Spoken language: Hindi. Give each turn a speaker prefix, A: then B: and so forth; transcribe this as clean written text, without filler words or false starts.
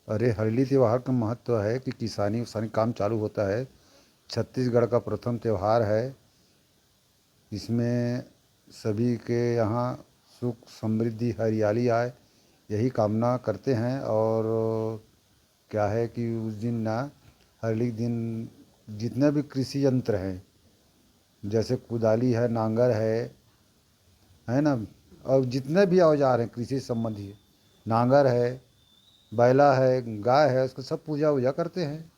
A: अरे हरली त्योहार का महत्व है कि किसानी उसानी काम चालू होता है। छत्तीसगढ़ का प्रथम त्योहार है। इसमें सभी के यहाँ सुख समृद्धि हरियाली आए, यही कामना करते हैं। और क्या है कि उस दिन ना, हरली के दिन जितने भी कृषि यंत्र हैं, जैसे कुदाली है, नांगर है ना, और जितने भी औजार हैं कृषि संबंधी, नांगर है, बैला है, गाय है, उसको सब पूजा वूजा करते हैं।